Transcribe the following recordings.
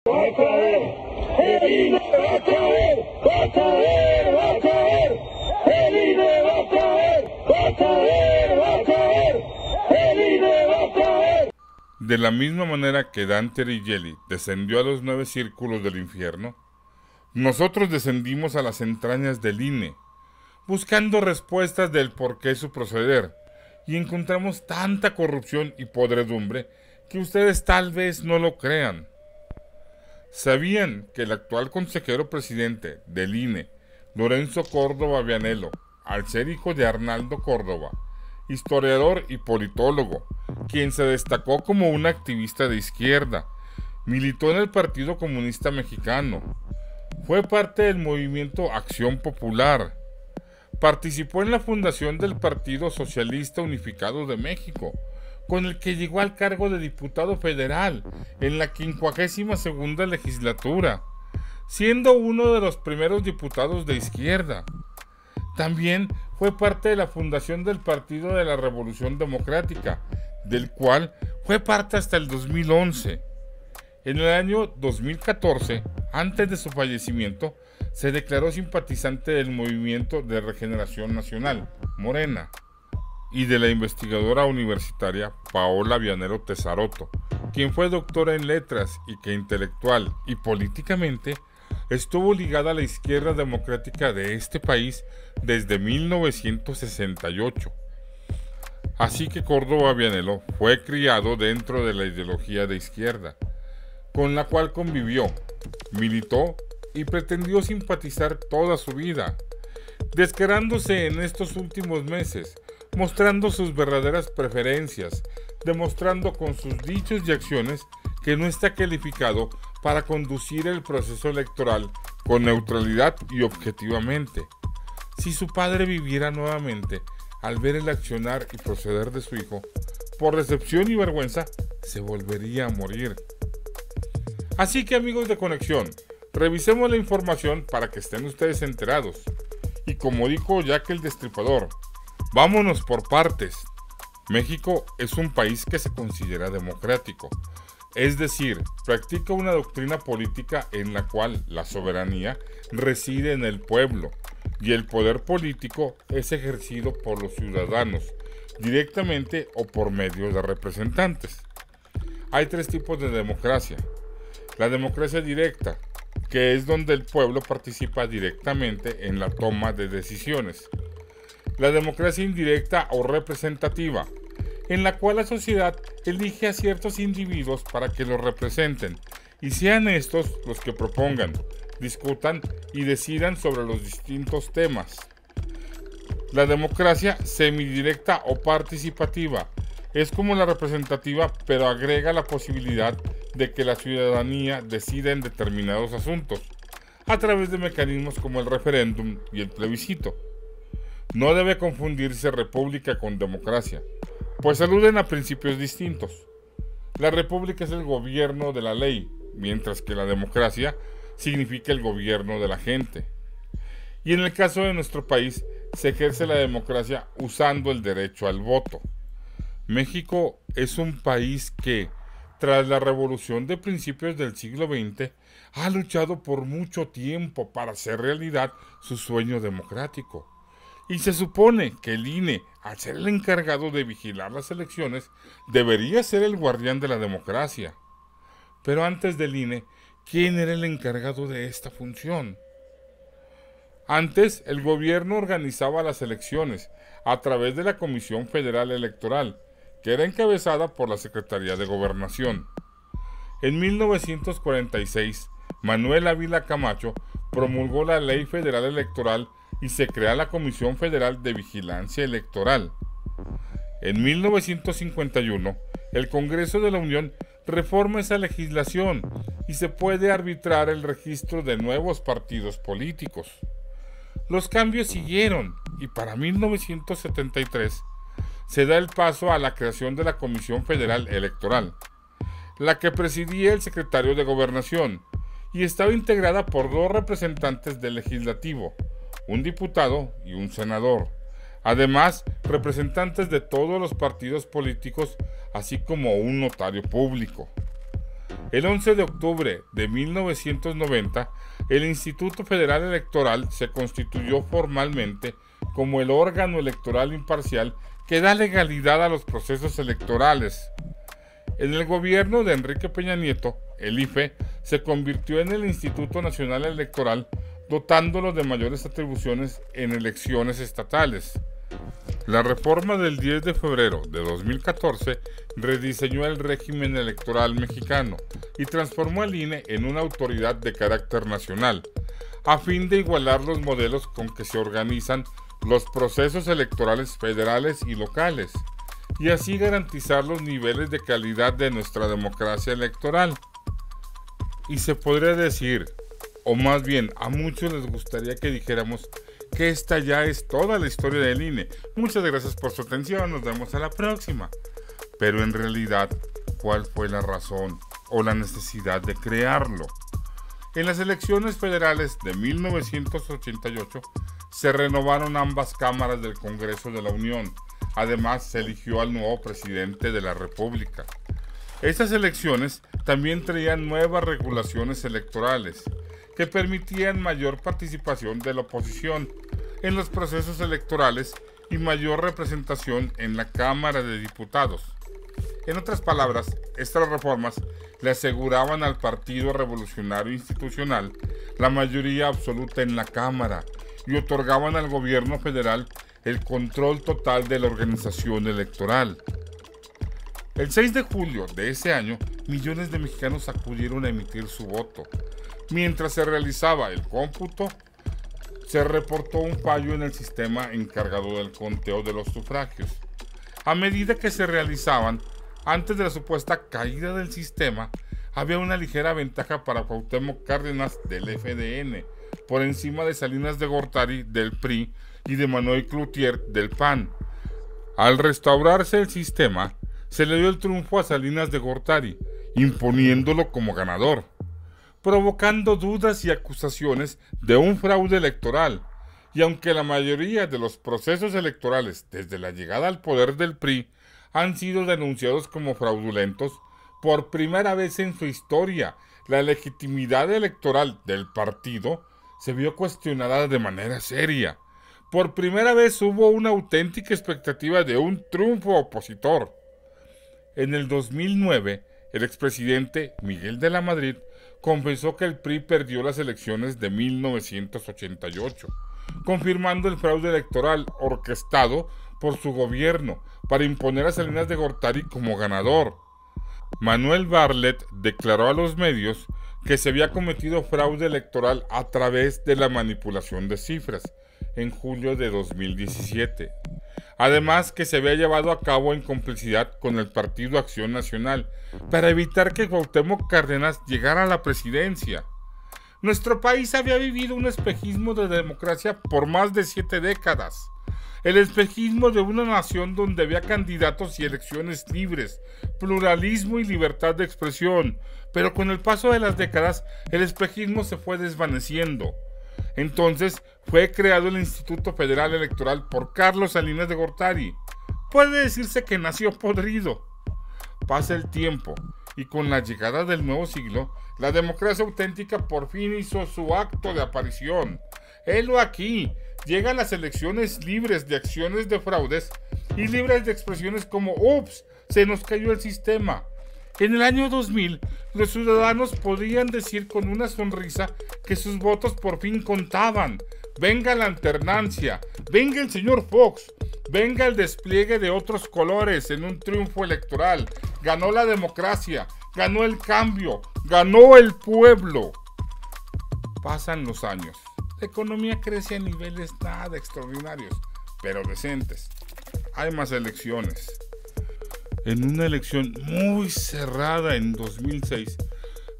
Va a caer, el INE va a caer, va a caer, va a caer, el INE va a caer, va a caer, va a caer, el INE va a caer. De la misma manera que Dante Alighieri descendió a los 9 círculos del infierno, nosotros descendimos a las entrañas del INE, buscando respuestas del por qué su proceder, y encontramos tanta corrupción y podredumbre que ustedes tal vez no lo crean. ¿Sabían que el actual consejero presidente del INE, Lorenzo Córdoba Vianello, al ser hijo de Arnaldo Córdoba, historiador y politólogo, quien se destacó como un activista de izquierda, militó en el Partido Comunista Mexicano, fue parte del movimiento Acción Popular, participó en la fundación del Partido Socialista Unificado de México, con el que llegó al cargo de diputado federal en la 52ª legislatura, siendo uno de los primeros diputados de izquierda. También fue parte de la fundación del Partido de la Revolución Democrática, del cual fue parte hasta el 2011. En el año 2014, antes de su fallecimiento, se declaró simpatizante del Movimiento de Regeneración Nacional, Morena, y de la investigadora universitaria Paola Vianello Tesarotto, quien fue doctora en letras y que intelectual y políticamente estuvo ligada a la izquierda democrática de este país desde 1968. Así que Córdoba Vianello fue criado dentro de la ideología de izquierda, con la cual convivió, militó y pretendió simpatizar toda su vida, descarándose en estos últimos meses, mostrando sus verdaderas preferencias, demostrando con sus dichos y acciones que no está calificado para conducir el proceso electoral con neutralidad y objetivamente. Si su padre viviera nuevamente, al ver el accionar y proceder de su hijo, por decepción y vergüenza, se volvería a morir. Así que, amigos de Conexión, revisemos la información para que estén ustedes enterados. Y como dijo Jack el Destripador, vámonos por partes. México es un país que se considera democrático, es decir, practica una doctrina política en la cual la soberanía reside en el pueblo y el poder político es ejercido por los ciudadanos, directamente o por medio de representantes. Hay 3 tipos de democracia. La democracia directa, que es donde el pueblo participa directamente en la toma de decisiones. La democracia indirecta o representativa, en la cual la sociedad elige a ciertos individuos para que los representen y sean estos los que propongan, discutan y decidan sobre los distintos temas. La democracia semidirecta o participativa es como la representativa, pero agrega la posibilidad de que la ciudadanía decida en determinados asuntos, a través de mecanismos como el referéndum y el plebiscito. No debe confundirse república con democracia, pues aluden a principios distintos. La república es el gobierno de la ley, mientras que la democracia significa el gobierno de la gente. Y en el caso de nuestro país, se ejerce la democracia usando el derecho al voto. México es un país que, tras la revolución de principios del siglo XX, ha luchado por mucho tiempo para hacer realidad su sueño democrático. Y se supone que el INE, al ser el encargado de vigilar las elecciones, debería ser el guardián de la democracia. Pero antes del INE, ¿quién era el encargado de esta función? Antes, el gobierno organizaba las elecciones a través de la Comisión Federal Electoral, que era encabezada por la Secretaría de Gobernación. En 1946, Manuel Ávila Camacho promulgó la Ley Federal Electoral y se crea la Comisión Federal de Vigilancia Electoral. En 1951, el Congreso de la Unión reforma esa legislación y se puede arbitrar el registro de nuevos partidos políticos. Los cambios siguieron y para 1973 se da el paso a la creación de la Comisión Federal Electoral, la que presidía el secretario de Gobernación y estaba integrada por 2 representantes del Legislativo, un diputado y un senador, además representantes de todos los partidos políticos, así como un notario público. El 11 de octubre de 1990, el Instituto Federal Electoral se constituyó formalmente como el órgano electoral imparcial que da legalidad a los procesos electorales. En el gobierno de Enrique Peña Nieto, el IFE se convirtió en el Instituto Nacional Electoral, dotándolo de mayores atribuciones en elecciones estatales. La reforma del 10 de febrero de 2014 rediseñó el régimen electoral mexicano y transformó al INE en una autoridad de carácter nacional, a fin de igualar los modelos con que se organizan los procesos electorales federales y locales, y así garantizar los niveles de calidad de nuestra democracia electoral. Y se podría decir, o más bien a muchos les gustaría que dijéramos, que esta ya es toda la historia del INE. Muchas gracias por su atención, nos vemos a la próxima. Pero en realidad, ¿cuál fue la razón o la necesidad de crearlo? En las elecciones federales de 1988 se renovaron ambas cámaras del Congreso de la Unión. Además, se eligió al nuevo presidente de la República. Estas elecciones también traían nuevas regulaciones electorales que permitían mayor participación de la oposición en los procesos electorales y mayor representación en la Cámara de Diputados. En otras palabras, estas reformas le aseguraban al Partido Revolucionario Institucional la mayoría absoluta en la Cámara y otorgaban al gobierno federal el control total de la organización electoral. El 6 de julio de ese año, millones de mexicanos acudieron a emitir su voto. Mientras se realizaba el cómputo, se reportó un fallo en el sistema encargado del conteo de los sufragios. A medida que se realizaban, antes de la supuesta caída del sistema, había una ligera ventaja para Cuauhtémoc Cárdenas del FDN, por encima de Salinas de Gortari del PRI y de Manuel Cloutier del PAN. Al restaurarse el sistema, se le dio el triunfo a Salinas de Gortari, imponiéndolo como ganador, provocando dudas y acusaciones de un fraude electoral. Y aunque la mayoría de los procesos electorales desde la llegada al poder del PRI han sido denunciados como fraudulentos, por primera vez en su historia, la legitimidad electoral del partido se vio cuestionada de manera seria. Por primera vez hubo una auténtica expectativa de un triunfo opositor. En el 2009, el expresidente Miguel de la Madrid confesó que el PRI perdió las elecciones de 1988, confirmando el fraude electoral orquestado por su gobierno para imponer a Salinas de Gortari como ganador. Manuel Bartlett declaró a los medios que se había cometido fraude electoral a través de la manipulación de cifras en julio de 2017. Además, que se había llevado a cabo en complicidad con el Partido Acción Nacional para evitar que Cuauhtémoc Cárdenas llegara a la presidencia. Nuestro país había vivido un espejismo de democracia por más de 7 décadas. El espejismo de una nación donde había candidatos y elecciones libres, pluralismo y libertad de expresión, pero con el paso de las décadas el espejismo se fue desvaneciendo. Entonces fue creado el Instituto Federal Electoral por Carlos Salinas de Gortari. Puede decirse que nació podrido. Pasa el tiempo y con la llegada del nuevo siglo, la democracia auténtica por fin hizo su acto de aparición. Helo aquí. Llegan las elecciones libres de acciones de fraudes y libres de expresiones como "ups, se nos cayó el sistema". En el año 2000, los ciudadanos podían decir con una sonrisa que sus votos por fin contaban. Venga la alternancia, venga el señor Fox, venga el despliegue de otros colores en un triunfo electoral. Ganó la democracia, ganó el cambio, ganó el pueblo. Pasan los años. La economía crece a niveles nada extraordinarios, pero decentes. Hay más elecciones. En una elección muy cerrada en 2006,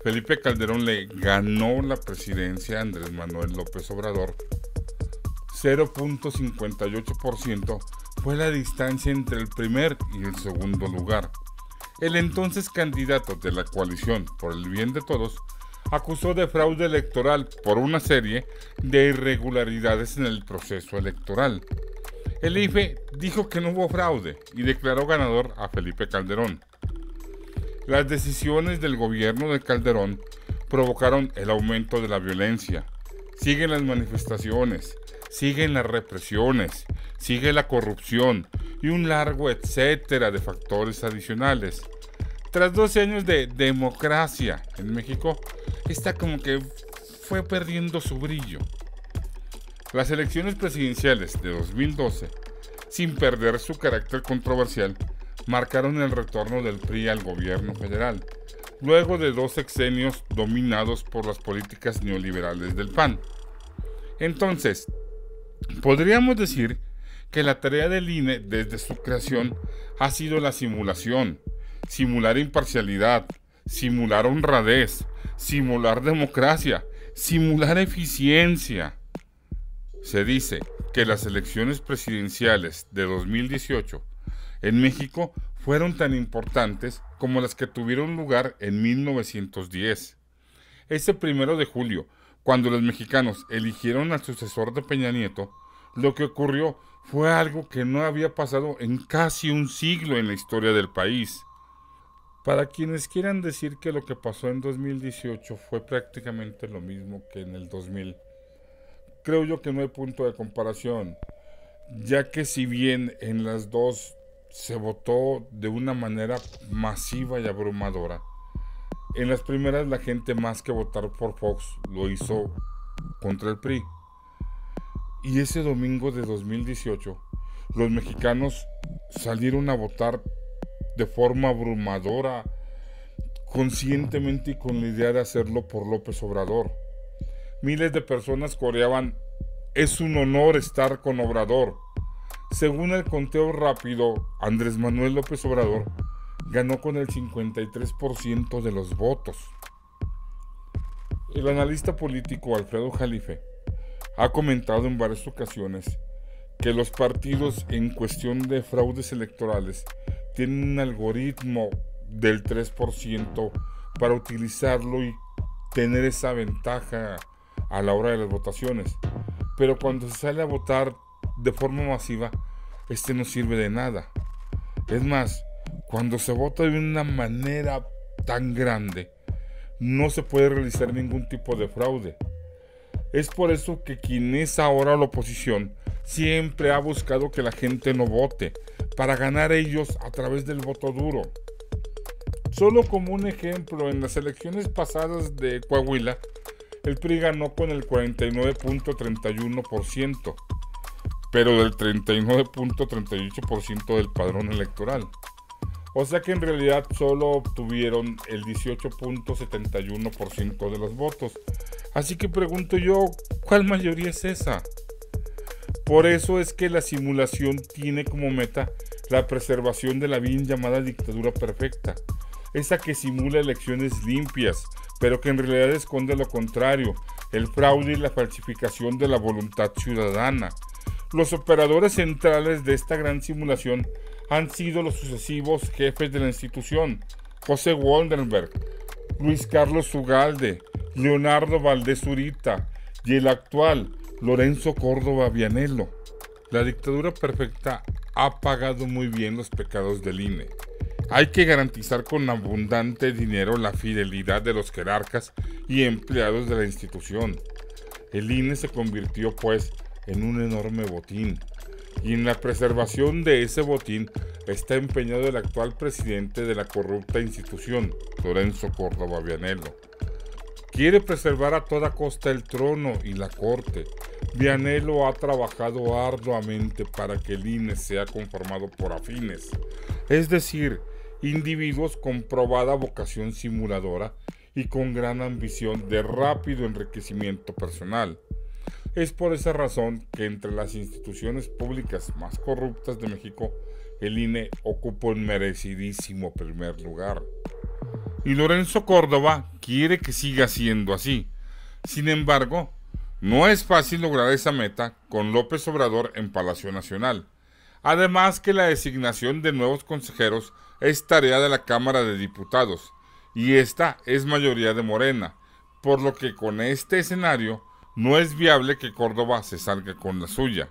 Felipe Calderón le ganó la presidencia a Andrés Manuel López Obrador. 0.58% fue la distancia entre el primer y el segundo lugar. El entonces candidato de la coalición por el bien de todos acusó de fraude electoral por una serie de irregularidades en el proceso electoral. El IFE dijo que no hubo fraude y declaró ganador a Felipe Calderón. Las decisiones del gobierno de Calderón provocaron el aumento de la violencia. Siguen las manifestaciones, siguen las represiones, sigue la corrupción y un largo etcétera de factores adicionales. Tras 12 años de democracia en México, esta como que fue perdiendo su brillo. Las elecciones presidenciales de 2012, sin perder su carácter controversial, marcaron el retorno del PRI al gobierno federal, luego de 2 sexenios dominados por las políticas neoliberales del PAN. Entonces, podríamos decir que la tarea del INE desde su creación ha sido la simulación, simular imparcialidad, simular honradez, simular democracia, simular eficiencia. Se dice que las elecciones presidenciales de 2018 en México fueron tan importantes como las que tuvieron lugar en 1910. Ese 1 de julio, cuando los mexicanos eligieron al sucesor de Peña Nieto, lo que ocurrió fue algo que no había pasado en casi un siglo en la historia del país. Para quienes quieran decir que lo que pasó en 2018 fue prácticamente lo mismo que en el 2000, creo yo que no hay punto de comparación, ya que si bien en las dos se votó de una manera masiva y abrumadora, en las primeras la gente más que votar por Fox lo hizo contra el PRI. Y ese domingo de 2018, los mexicanos salieron a votar de forma abrumadora, conscientemente y con la idea de hacerlo por López Obrador. Miles de personas coreaban: "Es un honor estar con Obrador". Según el conteo rápido, Andrés Manuel López Obrador ganó con el 53% de los votos. El analista político Alfredo Jalife ha comentado en varias ocasiones que los partidos en cuestión de fraudes electorales tienen un algoritmo del 3% para utilizarlo y tener esa ventaja a la hora de las votaciones. Pero cuando se sale a votar de forma masiva, no sirve de nada. Es más, cuando se vota de una manera tan grande, no se puede realizar ningún tipo de fraude. Es por eso que quien es ahora la oposición siempre ha buscado que la gente no vote, para ganar ellos a través del voto duro. Solo como un ejemplo, en las elecciones pasadas de Coahuila, el PRI ganó con el 49.31%, pero del 39.38% del padrón electoral. O sea que en realidad solo obtuvieron el 18.71% de los votos. Así que pregunto yo, ¿cuál mayoría es esa? Por eso es que la simulación tiene como meta la preservación de la bien llamada dictadura perfecta, esa que simula elecciones limpias, pero que en realidad esconde lo contrario, el fraude y la falsificación de la voluntad ciudadana. Los operadores centrales de esta gran simulación han sido los sucesivos jefes de la institución: José Woldenberg, Luis Carlos Ugalde, Leonardo Valdés Zurita y el actual Lorenzo Córdoba Vianello. La dictadura perfecta ha pagado muy bien los pecados del INE. Hay que garantizar con abundante dinero la fidelidad de los jerarcas y empleados de la institución. El INE se convirtió, pues, en un enorme botín, y en la preservación de ese botín está empeñado el actual presidente de la corrupta institución, Lorenzo Córdoba Vianello. Quiere preservar a toda costa el trono y la corte. Vianello ha trabajado arduamente para que el INE sea conformado por afines, es decir, individuos con probada vocación simuladora y con gran ambición de rápido enriquecimiento personal. Es por esa razón que entre las instituciones públicas más corruptas de México, el INE ocupa un merecidísimo primer lugar. Y Lorenzo Córdoba quiere que siga siendo así. Sin embargo, no es fácil lograr esa meta con López Obrador en Palacio Nacional. Además que la designación de nuevos consejeros es tarea de la Cámara de Diputados, y esta es mayoría de Morena, por lo que con este escenario no es viable que Córdoba se salga con la suya.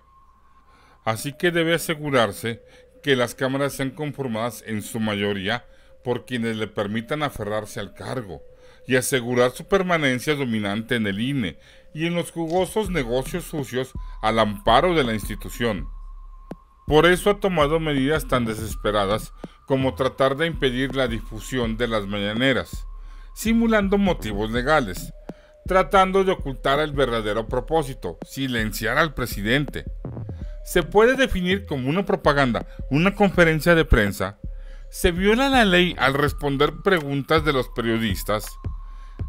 Así que debe asegurarse que las cámaras sean conformadas en su mayoría por quienes le permitan aferrarse al cargo y asegurar su permanencia dominante en el INE y en los jugosos negocios sucios al amparo de la institución. Por eso ha tomado medidas tan desesperadas como tratar de impedir la difusión de las mañaneras, simulando motivos legales, tratando de ocultar el verdadero propósito, silenciar al presidente. Se puede definir como una propaganda, una conferencia de prensa. Se viola la ley al responder preguntas de los periodistas,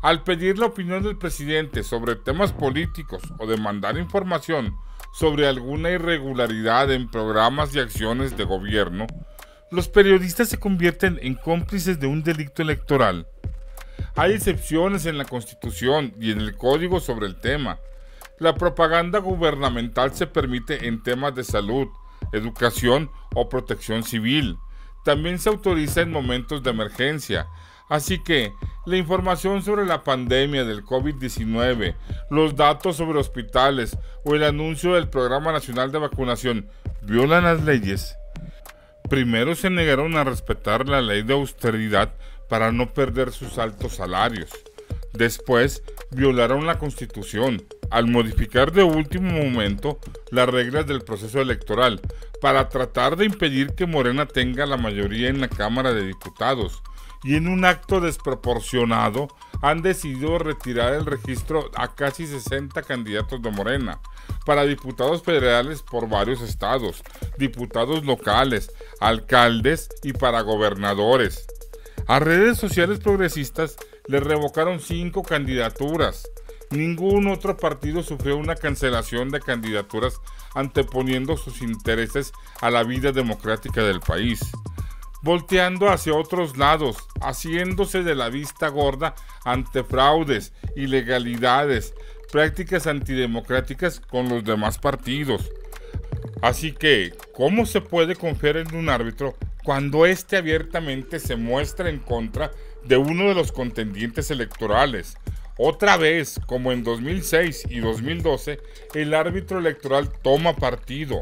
al pedir la opinión del presidente sobre temas políticos o demandar información sobre alguna irregularidad en programas y acciones de gobierno. Los periodistas se convierten en cómplices de un delito electoral. Hay excepciones en la Constitución y en el Código sobre el tema. La propaganda gubernamental se permite en temas de salud, educación o protección civil. También se autoriza en momentos de emergencia. Así que la información sobre la pandemia del COVID-19, los datos sobre hospitales o el anuncio del Programa Nacional de Vacunación violan las leyes. Primero se negaron a respetar la ley de austeridad para no perder sus altos salarios. Después violaron la Constitución al modificar de último momento las reglas del proceso electoral para tratar de impedir que Morena tenga la mayoría en la Cámara de Diputados, y en un acto desproporcionado han decidido retirar el registro a casi 60 candidatos de Morena para diputados federales por varios estados, diputados locales, alcaldes y para gobernadores. A redes sociales progresistas le revocaron 5 candidaturas. Ningún otro partido sufrió una cancelación de candidaturas anteponiendo sus intereses a la vida democrática del país, volteando hacia otros lados, haciéndose de la vista gorda ante fraudes, ilegalidades, prácticas antidemocráticas con los demás partidos. Así que, ¿cómo se puede confiar en un árbitro cuando éste abiertamente se muestra en contra de uno de los contendientes electorales? Otra vez, como en 2006 y 2012, el árbitro electoral toma partido.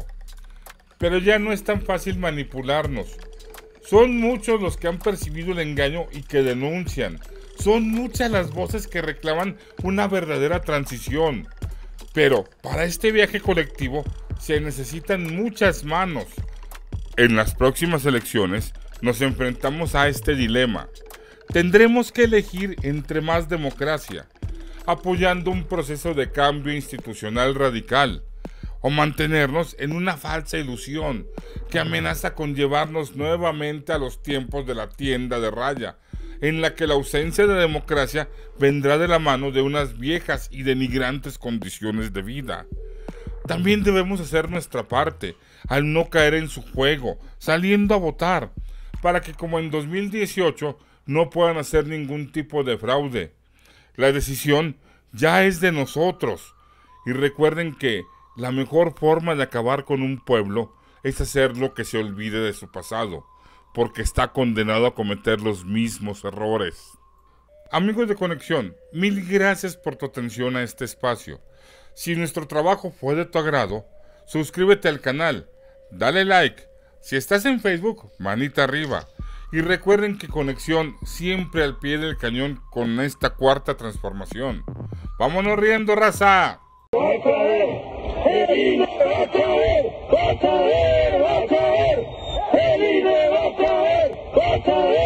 Pero ya no es tan fácil manipularnos. Son muchos los que han percibido el engaño y que denuncian. Son muchas las voces que reclaman una verdadera transición. Pero para este viaje colectivo se necesitan muchas manos. En las próximas elecciones nos enfrentamos a este dilema. Tendremos que elegir entre más democracia, apoyando un proceso de cambio institucional radical, o mantenernos en una falsa ilusión que amenaza con llevarnos nuevamente a los tiempos de la tienda de raya, en la que la ausencia de democracia vendrá de la mano de unas viejas y denigrantes condiciones de vida. También debemos hacer nuestra parte, al no caer en su juego, saliendo a votar, para que como en 2018 no puedan hacer ningún tipo de fraude. La decisión ya es de nosotros, y recuerden que la mejor forma de acabar con un pueblo es hacer lo que se olvide de su pasado, porque está condenado a cometer los mismos errores. Amigos de Conexión, mil gracias por tu atención a este espacio. Si nuestro trabajo fue de tu agrado, suscríbete al canal, dale like. Si estás en Facebook, manita arriba. Y recuerden que Conexión siempre al pie del cañón con esta cuarta transformación. ¡Vámonos riendo, raza! El INE va a caer, va a caer, va a caer. El INE va a caer, va a caer.